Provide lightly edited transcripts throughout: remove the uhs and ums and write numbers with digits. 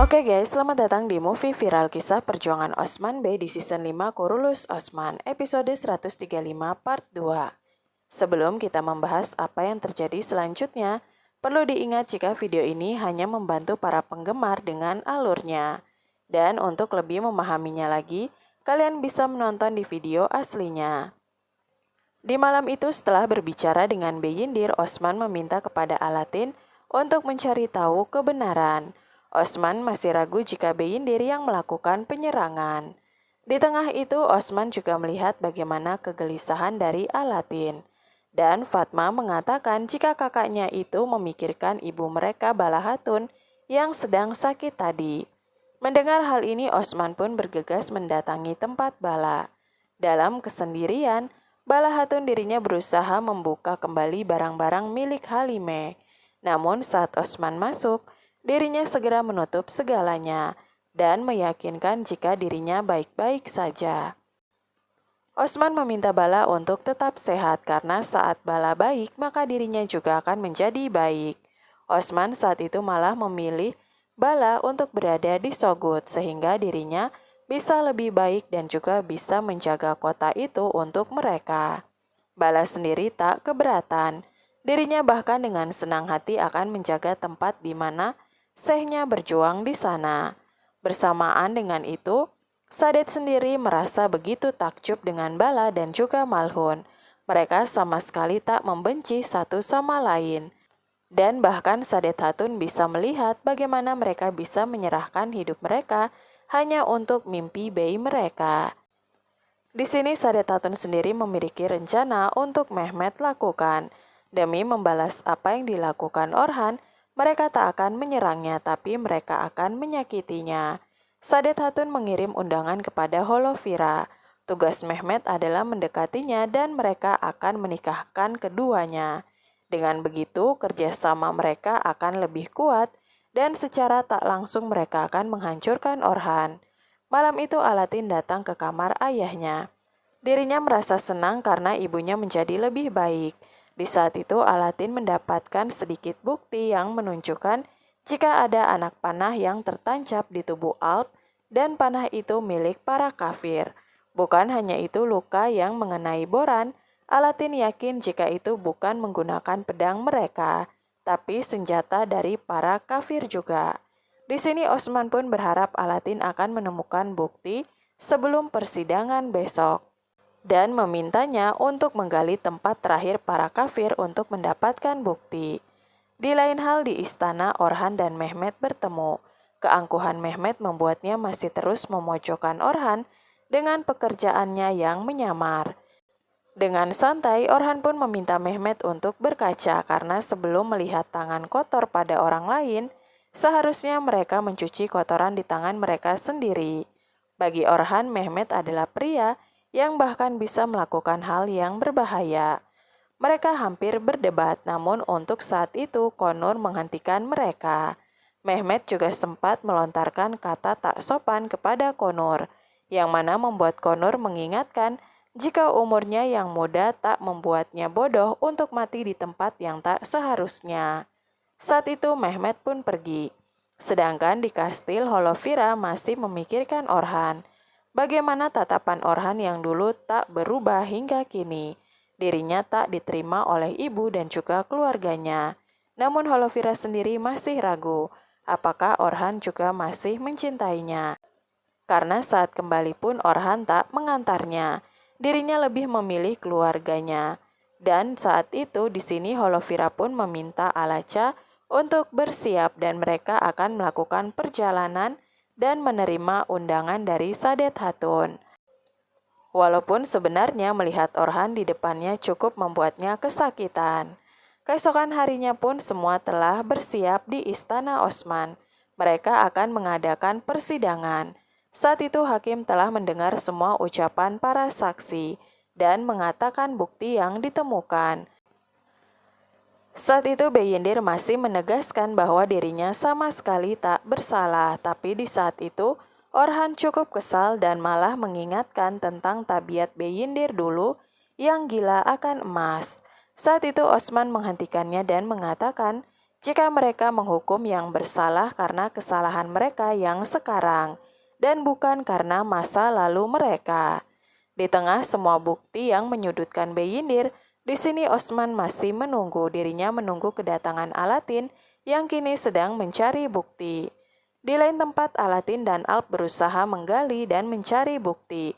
Oke guys, selamat datang di movie viral kisah perjuangan Osman Bey di season 5 Kurulus Osman, episode 135 part 2. Sebelum kita membahas apa yang terjadi selanjutnya, perlu diingat jika video ini hanya membantu para penggemar dengan alurnya. Dan untuk lebih memahaminya lagi, kalian bisa menonton di video aslinya. Di malam itu setelah berbicara dengan Beyindir, Osman meminta kepada Alatin untuk mencari tahu kebenaran. Osman masih ragu jika Beyindir yang melakukan penyerangan. Di tengah itu, Osman juga melihat bagaimana kegelisahan dari Alatin. Dan Fatma mengatakan jika kakaknya itu memikirkan ibu mereka Bala Hatun yang sedang sakit tadi. Mendengar hal ini, Osman pun bergegas mendatangi tempat Bala. Dalam kesendirian, Bala Hatun dirinya berusaha membuka kembali barang-barang milik Halime. Namun saat Osman masuk, dirinya segera menutup segalanya dan meyakinkan jika dirinya baik-baik saja. Osman meminta Bala untuk tetap sehat karena saat Bala baik maka dirinya juga akan menjadi baik. Osman saat itu malah memilih Bala untuk berada di Sogut sehingga dirinya bisa lebih baik dan juga bisa menjaga kota itu untuk mereka. Bala sendiri tak keberatan. Dirinya bahkan dengan senang hati akan menjaga tempat di mana Syekhnya berjuang di sana. Bersamaan dengan itu, Sadet sendiri merasa begitu takjub dengan Bala dan juga Malhun. Mereka sama sekali tak membenci satu sama lain. Dan bahkan Sadet Hatun bisa melihat bagaimana mereka bisa menyerahkan hidup mereka hanya untuk mimpi bayi mereka. Di sini Sadet Hatun sendiri memiliki rencana untuk Mehmet lakukan. Demi membalas apa yang dilakukan Orhan, mereka tak akan menyerangnya tapi mereka akan menyakitinya. Sadet Hatun mengirim undangan kepada Holovira. Tugas Mehmet adalah mendekatinya dan mereka akan menikahkan keduanya. Dengan begitu, kerjasama mereka akan lebih kuat dan secara tak langsung mereka akan menghancurkan Orhan. Malam itu Alatin datang ke kamar ayahnya. Dirinya merasa senang karena ibunya menjadi lebih baik. Di saat itu Alatin mendapatkan sedikit bukti yang menunjukkan jika ada anak panah yang tertancap di tubuh Alp dan panah itu milik para kafir. Bukan hanya itu, luka yang mengenai Boran, Alatin yakin jika itu bukan menggunakan pedang mereka, tapi senjata dari para kafir juga. Di sini Osman pun berharap Alatin akan menemukan bukti sebelum persidangan besok dan memintanya untuk menggali tempat terakhir para kafir untuk mendapatkan bukti. Di lain hal di istana, Orhan dan Mehmet bertemu. Keangkuhan Mehmet membuatnya masih terus memojokkan Orhan dengan pekerjaannya yang menyamar. Dengan santai, Orhan pun meminta Mehmet untuk berkaca karena sebelum melihat tangan kotor pada orang lain, seharusnya mereka mencuci kotoran di tangan mereka sendiri. Bagi Orhan, Mehmet adalah pria yang bahkan bisa melakukan hal yang berbahaya. Mereka hampir berdebat, namun untuk saat itu Konur menghentikan mereka. Mehmet juga sempat melontarkan kata tak sopan kepada Konur, yang mana membuat Konur mengingatkan jika umurnya yang muda tak membuatnya bodoh untuk mati di tempat yang tak seharusnya. Saat itu Mehmet pun pergi. Sedangkan di kastil Holovira masih memikirkan Orhan. Bagaimana tatapan Orhan yang dulu tak berubah hingga kini. Dirinya tak diterima oleh ibu dan juga keluarganya. Namun Holovira sendiri masih ragu apakah Orhan juga masih mencintainya. Karena saat kembali pun Orhan tak mengantarnya. Dirinya lebih memilih keluarganya. Dan saat itu di sini Holovira pun meminta Alaca untuk bersiap dan mereka akan melakukan perjalanan dan menerima undangan dari Sadet Hatun. Walaupun sebenarnya melihat Orhan di depannya cukup membuatnya kesakitan. Keesokan harinya pun semua telah bersiap di istana Osman. Mereka akan mengadakan persidangan. Saat itu hakim telah mendengar semua ucapan para saksi dan mengatakan bukti yang ditemukan. Saat itu Beyindir masih menegaskan bahwa dirinya sama sekali tak bersalah, tapi di saat itu Orhan cukup kesal dan malah mengingatkan tentang tabiat Beyindir dulu yang gila akan emas. Saat itu Osman menghentikannya dan mengatakan jika mereka menghukum yang bersalah karena kesalahan mereka yang sekarang, dan bukan karena masa lalu mereka. Di tengah semua bukti yang menyudutkan Beyindir, di sini Osman masih dirinya menunggu kedatangan Alatin yang kini sedang mencari bukti. Di lain tempat, Alatin dan Alp berusaha menggali dan mencari bukti.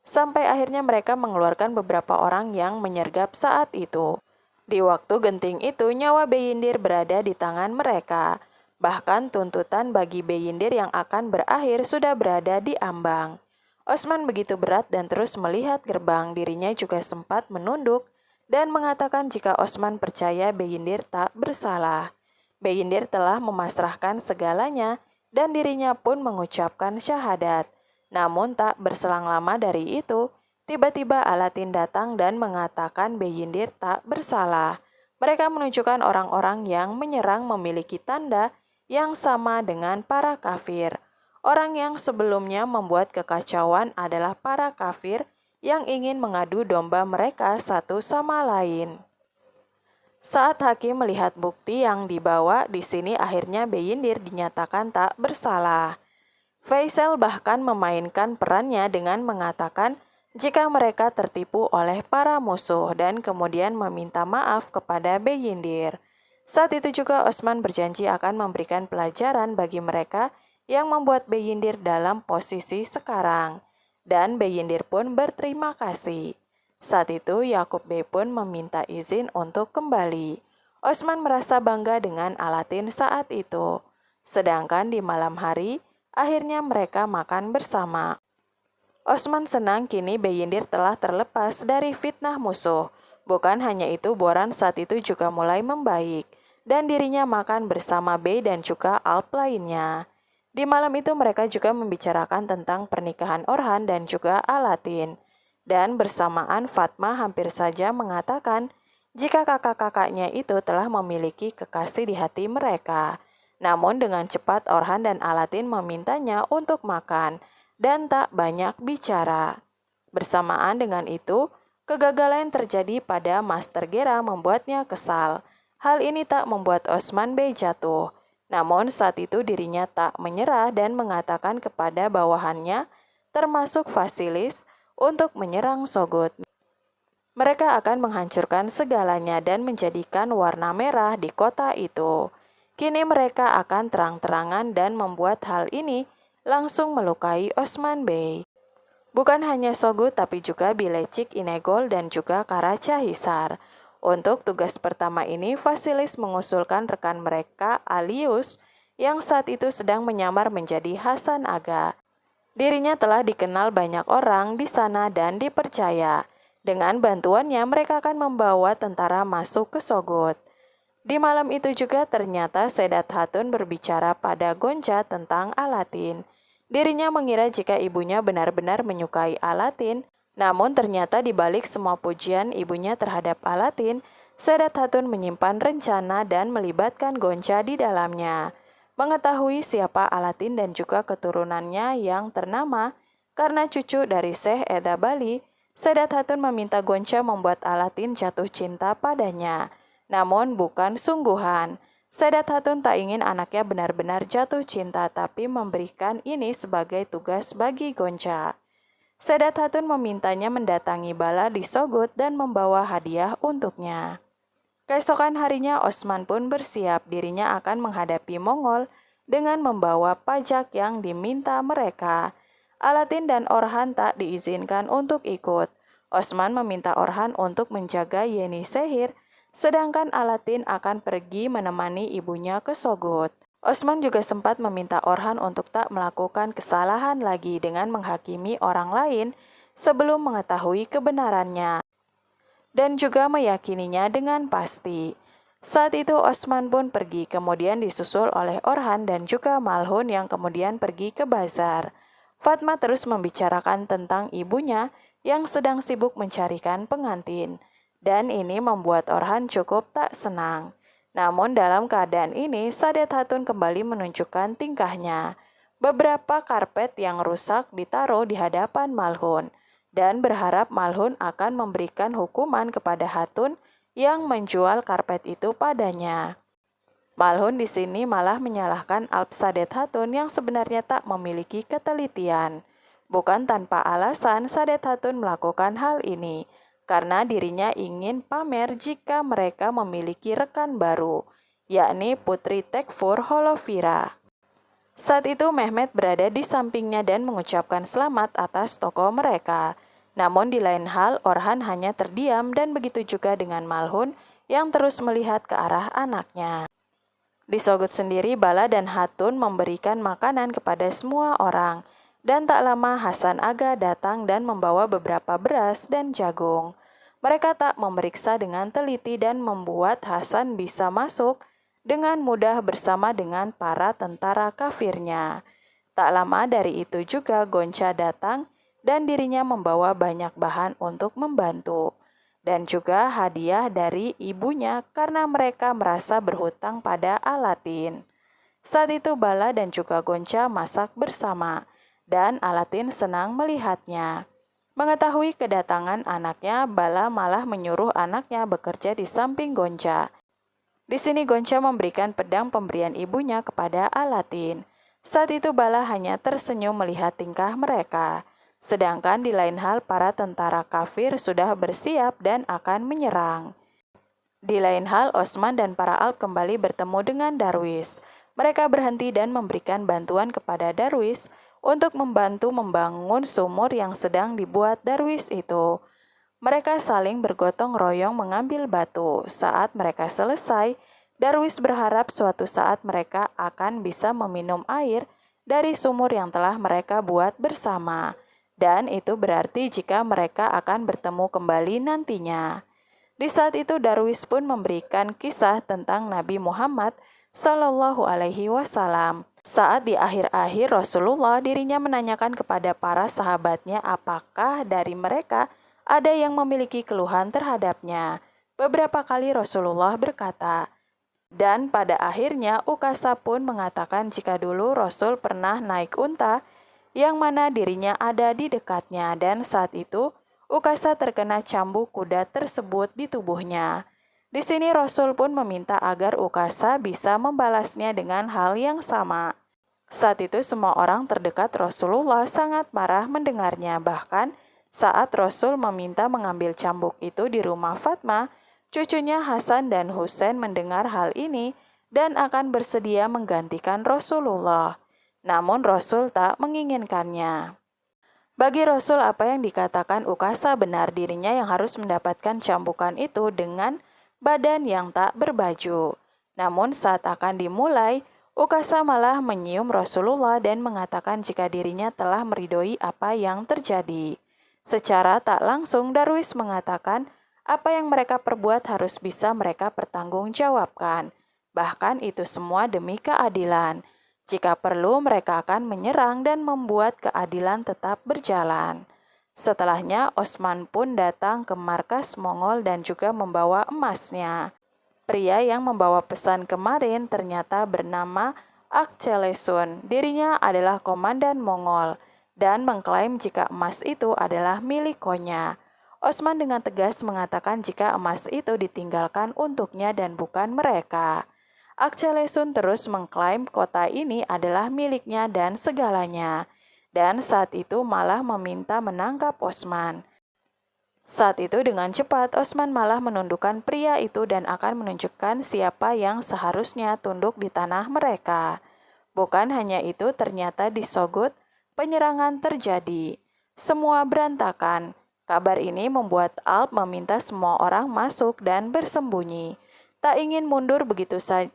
Sampai akhirnya mereka mengeluarkan beberapa orang yang menyergap saat itu. Di waktu genting itu, nyawa Beyindir berada di tangan mereka. Bahkan tuntutan bagi Beyindir yang akan berakhir sudah berada di ambang. Osman begitu berat dan terus melihat gerbang. Dirinya juga sempat menunduk dan mengatakan jika Osman percaya Beyindir tak bersalah. Beyindir telah memasrahkan segalanya dan dirinya pun mengucapkan syahadat. Namun tak berselang lama dari itu, tiba-tiba Alatin datang dan mengatakan Beyindir tak bersalah. Mereka menunjukkan orang-orang yang menyerang memiliki tanda yang sama dengan para kafir. Orang yang sebelumnya membuat kekacauan adalah para kafir yang ingin mengadu domba mereka satu sama lain. Saat hakim melihat bukti yang dibawa, di sini akhirnya Beyindir dinyatakan tak bersalah. Faisal bahkan memainkan perannya dengan mengatakan jika mereka tertipu oleh para musuh dan kemudian meminta maaf kepada Beyindir. Saat itu juga Osman berjanji akan memberikan pelajaran bagi mereka yang membuat Beyindir dalam posisi sekarang. Dan Beyindir pun berterima kasih. Saat itu Yakub Bey pun meminta izin untuk kembali. Osman merasa bangga dengan Alatin saat itu. Sedangkan di malam hari, akhirnya mereka makan bersama. Osman senang kini Beyindir telah terlepas dari fitnah musuh. Bukan hanya itu, Boran saat itu juga mulai membaik. Dan dirinya makan bersama Bey dan juga Alp lainnya. Di malam itu mereka juga membicarakan tentang pernikahan Orhan dan juga Alatin. Dan bersamaan Fatma hampir saja mengatakan jika kakak-kakaknya itu telah memiliki kekasih di hati mereka. Namun dengan cepat Orhan dan Alatin memintanya untuk makan dan tak banyak bicara. Bersamaan dengan itu, kegagalan terjadi pada Master Gera membuatnya kesal. Hal ini tak membuat Osman Bey jatuh. Namun saat itu dirinya tak menyerah dan mengatakan kepada bawahannya, termasuk Vasilis, untuk menyerang Sogod. Mereka akan menghancurkan segalanya dan menjadikan warna merah di kota itu. Kini mereka akan terang-terangan dan membuat hal ini langsung melukai Osman Bey. Bukan hanya Sogod tapi juga Bilecik, Inegol dan juga Karaca Hisar. Untuk tugas pertama ini, Vasilis mengusulkan rekan mereka Alius yang saat itu sedang menyamar menjadi Hasan Aga. Dirinya telah dikenal banyak orang di sana dan dipercaya. Dengan bantuannya mereka akan membawa tentara masuk ke Sogod. Di malam itu juga ternyata Sedat Hatun berbicara pada Gonca tentang Alatin. Dirinya mengira jika ibunya benar-benar menyukai Alatin, namun ternyata di balik semua pujian ibunya terhadap Alatin, Sedat Hatun menyimpan rencana dan melibatkan Gonca di dalamnya. Mengetahui siapa Alatin dan juga keturunannya yang ternama karena cucu dari Syekh Eda Bali, Sedat Hatun meminta Gonca membuat Alatin jatuh cinta padanya. Namun bukan sungguhan. Sedat Hatun tak ingin anaknya benar-benar jatuh cinta tapi memberikan ini sebagai tugas bagi Gonca. Sedat Hatun memintanya mendatangi Bala di Sogod dan membawa hadiah untuknya. Keesokan harinya Osman pun bersiap, dirinya akan menghadapi Mongol dengan membawa pajak yang diminta mereka. Alatin dan Orhan tak diizinkan untuk ikut. Osman meminta Orhan untuk menjaga Yeni Sehir, sedangkan Alatin akan pergi menemani ibunya ke Sogod. Osman juga sempat meminta Orhan untuk tak melakukan kesalahan lagi dengan menghakimi orang lain sebelum mengetahui kebenarannya dan juga meyakininya dengan pasti. Saat itu Osman pun pergi, kemudian disusul oleh Orhan dan juga Malhun yang kemudian pergi ke bazar. Fatma terus membicarakan tentang ibunya yang sedang sibuk mencarikan pengantin. Dan ini membuat Orhan cukup tak senang. Namun dalam keadaan ini, Sadat Hatun kembali menunjukkan tingkahnya. Beberapa karpet yang rusak ditaruh di hadapan Malhun, dan berharap Malhun akan memberikan hukuman kepada Hatun yang menjual karpet itu padanya. Malhun di sini malah menyalahkan Alp Sadet Hatun yang sebenarnya tak memiliki ketelitian. Bukan tanpa alasan Sadet Hatun melakukan hal ini, karena dirinya ingin pamer jika mereka memiliki rekan baru, yakni Putri Tekfur Holovira. Saat itu Mehmet berada di sampingnya dan mengucapkan selamat atas toko mereka. Namun di lain hal Orhan hanya terdiam dan begitu juga dengan Malhun yang terus melihat ke arah anaknya. Di Sogod sendiri Bala dan Hatun memberikan makanan kepada semua orang. Dan tak lama Hasan Aga datang dan membawa beberapa beras dan jagung. Mereka tak memeriksa dengan teliti dan membuat Hasan bisa masuk dengan mudah bersama dengan para tentara kafirnya. Tak lama dari itu juga Gonca datang dan dirinya membawa banyak bahan untuk membantu. Dan juga hadiah dari ibunya karena mereka merasa berhutang pada Alatin. Saat itu Bala dan juga Gonca masak bersama. Dan Alatin senang melihatnya. Mengetahui kedatangan anaknya, Bala malah menyuruh anaknya bekerja di samping Gonca. Di sini Gonca memberikan pedang pemberian ibunya kepada Alatin. Saat itu Bala hanya tersenyum melihat tingkah mereka. Sedangkan di lain hal para tentara kafir sudah bersiap dan akan menyerang. Di lain hal Osman dan para Alp kembali bertemu dengan Darwis. Mereka berhenti dan memberikan bantuan kepada Darwis untuk membantu membangun sumur yang sedang dibuat Darwis itu. Mereka saling bergotong royong mengambil batu. Saat mereka selesai, Darwis berharap suatu saat mereka akan bisa meminum air dari sumur yang telah mereka buat bersama. Dan itu berarti jika mereka akan bertemu kembali nantinya. Di saat itu Darwis pun memberikan kisah tentang Nabi Muhammad Shallallahu Alaihi Wasallam. Saat di akhir-akhir Rasulullah dirinya menanyakan kepada para sahabatnya apakah dari mereka ada yang memiliki keluhan terhadapnya. Beberapa kali Rasulullah berkata, dan pada akhirnya Ukasa pun mengatakan jika dulu Rasul pernah naik unta yang mana dirinya ada di dekatnya dan saat itu Ukasa terkena cambuk kuda tersebut di tubuhnya. Di sini Rasul pun meminta agar Ukasa bisa membalasnya dengan hal yang sama. Saat itu semua orang terdekat Rasulullah sangat marah mendengarnya. Bahkan saat Rasul meminta mengambil cambuk itu di rumah Fatmah, cucunya Hasan dan Husain mendengar hal ini dan akan bersedia menggantikan Rasulullah. Namun Rasul tak menginginkannya. Bagi Rasul apa yang dikatakan Ukasa benar, dirinya yang harus mendapatkan cambukan itu dengan badan yang tak berbaju. Namun saat akan dimulai, Ukasa malah menyium Rasulullah dan mengatakan jika dirinya telah meridhoi apa yang terjadi. Secara tak langsung Darwis mengatakan apa yang mereka perbuat harus bisa mereka pertanggungjawabkan. Bahkan itu semua demi keadilan. Jika perlu mereka akan menyerang dan membuat keadilan tetap berjalan. Setelahnya Osman pun datang ke markas Mongol dan juga membawa emasnya. Pria yang membawa pesan kemarin ternyata bernama Akcelesun. Dirinya adalah komandan Mongol dan mengklaim jika emas itu adalah milik Konya. Osman dengan tegas mengatakan jika emas itu ditinggalkan untuknya dan bukan mereka. Akcelesun terus mengklaim kota ini adalah miliknya dan segalanya. Dan saat itu malah meminta menangkap Osman. Saat itu dengan cepat Osman malah menundukkan pria itu dan akan menunjukkan siapa yang seharusnya tunduk di tanah mereka. Bukan hanya itu, ternyata di Sogod penyerangan terjadi. Semua berantakan. Kabar ini membuat Alp meminta semua orang masuk dan bersembunyi. Tak ingin mundur begitu saja.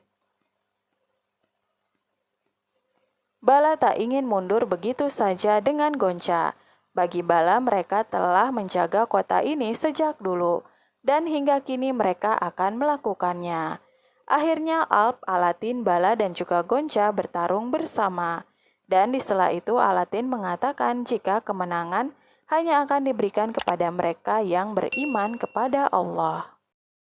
Bala tak ingin mundur begitu saja dengan Gonca. Bagi Bala mereka telah menjaga kota ini sejak dulu dan hingga kini mereka akan melakukannya. Akhirnya Alp, Alatin, Bala dan juga Gonca bertarung bersama. Dan di sela itu Alatin mengatakan jika kemenangan hanya akan diberikan kepada mereka yang beriman kepada Allah.